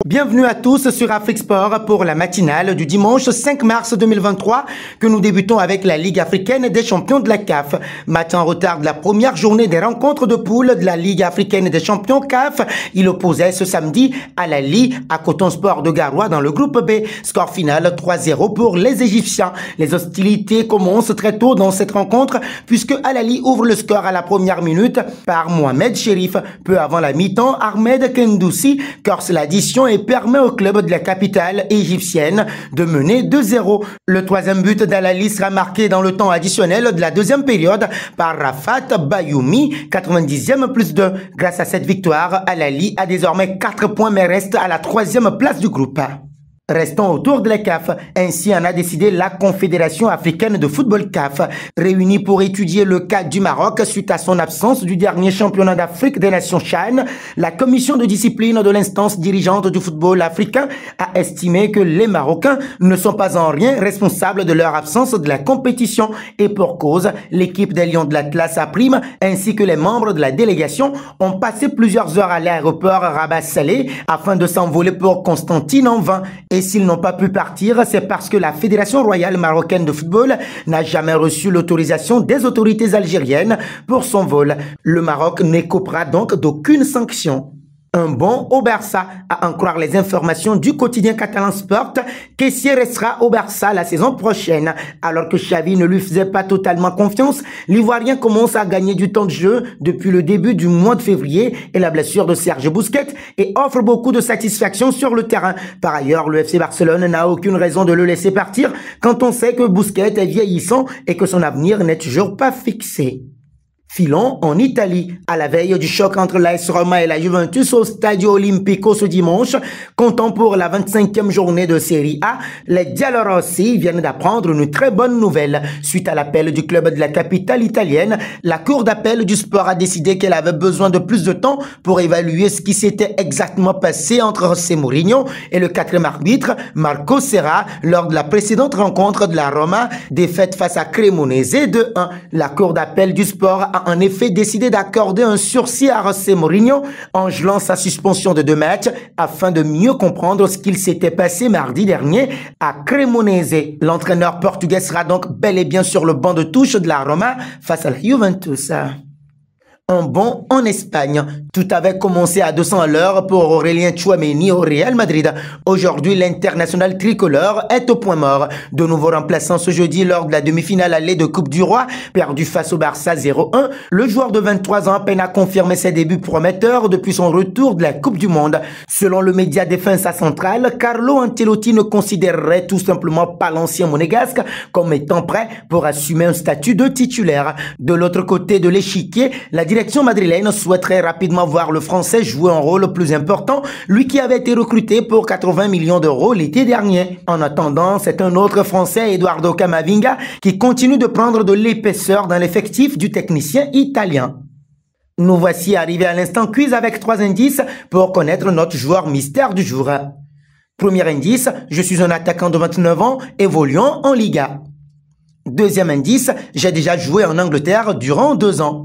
Bienvenue à tous sur Afrique Sport pour la matinale du dimanche 5 mars 2023 que nous débutons avec la Ligue africaine des champions de la CAF. Match en retard de la première journée des rencontres de poule de la Ligue africaine des champions CAF. Il opposait ce samedi à l'Ali à Coton Sport de Garoua dans le groupe B. Score final 3-0 pour les Égyptiens. Les hostilités commencent très tôt dans cette rencontre puisque Al-Ali ouvre le score à la première minute par Mohamed Cherif. Peu avant la mi-temps, Ahmed Kendoussi corse l'addition et permet au club de la capitale égyptienne de mener 2-0. Le troisième but d'Al-Ali sera marqué dans le temps additionnel de la deuxième période par Rafat Bayoumi, 90e plus 2. Grâce à cette victoire, Al-Ali a désormais 4 points mais reste à la 3e place du groupe. Restons autour de la CAF. Ainsi en a décidé la Confédération africaine de football CAF, réunie pour étudier le cas du Maroc suite à son absence du dernier championnat d'Afrique des Nations CHAN. La commission de discipline de l'instance dirigeante du football africain a estimé que les Marocains ne sont pas en rien responsables de leur absence de la compétition et pour cause, l'équipe des Lions de l'Atlas à Prime ainsi que les membres de la délégation ont passé plusieurs heures à l'aéroport Rabat Salé afin de s'envoler pour Constantine en vain. Et s'ils n'ont pas pu partir, c'est parce que la Fédération royale marocaine de football n'a jamais reçu l'autorisation des autorités algériennes pour son vol. Le Maroc n'écopera donc d'aucune sanction. Un bon au Barça, à en croire les informations du quotidien catalan Sport. Kessié restera au Barça la saison prochaine. Alors que Xavi ne lui faisait pas totalement confiance, l'Ivoirien commence à gagner du temps de jeu depuis le début du mois de février et la blessure de Serge Busquets et offre beaucoup de satisfaction sur le terrain. Par ailleurs, le FC Barcelone n'a aucune raison de le laisser partir quand on sait que Busquets est vieillissant et que son avenir n'est toujours pas fixé. Filons en Italie, à la veille du choc entre l'AS Roma et la Juventus au Stadio Olimpico ce dimanche, comptant pour la 25e journée de Serie A, les Giallorossi viennent d'apprendre une très bonne nouvelle. Suite à l'appel du club de la capitale italienne, la cour d'appel du sport a décidé qu'elle avait besoin de plus de temps pour évaluer ce qui s'était exactement passé entre José Mourinho et le quatrième arbitre, Marco Serra, lors de la précédente rencontre de la Roma, défaite face à Cremonese 2-1. La cour d'appel du sport a en effet décidé d'accorder un sursis à José Mourinho en gelant sa suspension de 2 matchs afin de mieux comprendre ce qu'il s'était passé mardi dernier à Cremonese. L'entraîneur portugais sera donc bel et bien sur le banc de touche de la Roma face à la Juventus. Un bond en Espagne. Tout avait commencé à 200 à l'heure pour Aurélien Tchouaméni au Real Madrid. Aujourd'hui, l'international tricolore est au point mort. De nouveau remplaçant ce jeudi lors de la demi-finale allée de Coupe du Roi, perdu face au Barça 0-1, le joueur de 23 ans peine à confirmer ses débuts prometteurs depuis son retour de la Coupe du Monde. Selon le média Defensa Central, Carlo Ancelotti ne considérerait tout simplement pas l'ancien monégasque comme étant prêt pour assumer un statut de titulaire. De l'autre côté de l'échiquier, la direction madrilène souhaiterait rapidement voir le Français jouer un rôle plus important, lui qui avait été recruté pour 80 millions d'euros l'été dernier. En attendant, c'est un autre Français, Eduardo Camavinga, qui continue de prendre de l'épaisseur dans l'effectif du technicien italien. Nous voici arrivés à l'instant quiz avec 3 indices pour connaître notre joueur mystère du jour. Premier indice, je suis un attaquant de 29 ans évoluant en Liga. Deuxième indice, j'ai déjà joué en Angleterre durant 2 ans.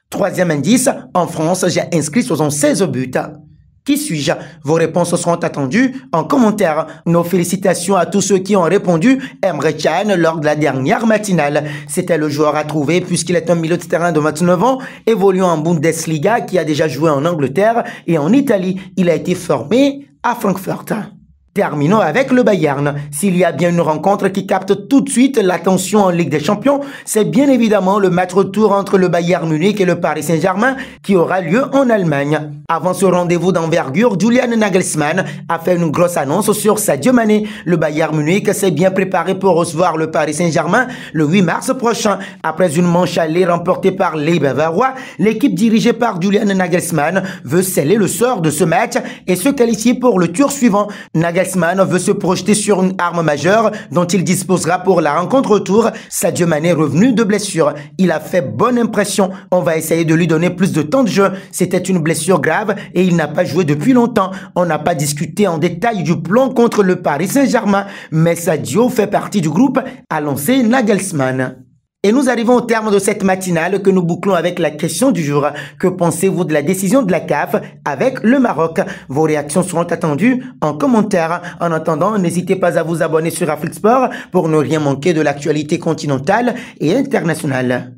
Troisième indice, en France, j'ai inscrit 76 buts. Qui suis-je? Vos réponses seront attendues en commentaire. Nos félicitations à tous ceux qui ont répondu Emre Can lors de la dernière matinale. C'était le joueur à trouver puisqu'il est un milieu de terrain de 29 ans, évoluant en Bundesliga qui a déjà joué en Angleterre et en Italie. Il a été formé à Francfort. Terminons avec le Bayern. S'il y a bien une rencontre qui capte tout de suite l'attention en Ligue des Champions, c'est bien évidemment le match retour entre le Bayern Munich et le Paris Saint-Germain qui aura lieu en Allemagne. Avant ce rendez-vous d'envergure, Julian Nagelsmann a fait une grosse annonce sur Sadio Mané. Le Bayern Munich s'est bien préparé pour recevoir le Paris Saint-Germain le 8 mars prochain. Après une manche allée remportée par les Bavarois, l'équipe dirigée par Julian Nagelsmann veut sceller le sort de ce match et se qualifier pour le tour suivant. Nagelsmann veut se projeter sur une arme majeure dont il disposera pour la rencontre retour. Sadio Mané revenu de blessure. Il a fait bonne impression. On va essayer de lui donner plus de temps de jeu. C'était une blessure grave et il n'a pas joué depuis longtemps. On n'a pas discuté en détail du plan contre le Paris Saint-Germain, mais Sadio fait partie du groupe, a lancé Nagelsmann. Et nous arrivons au terme de cette matinale que nous bouclons avec la question du jour. Que pensez-vous de la décision de la CAF avec le Maroc? Vos réactions seront attendues en commentaire. En attendant, n'hésitez pas à vous abonner sur Afrique Sport pour ne rien manquer de l'actualité continentale et internationale.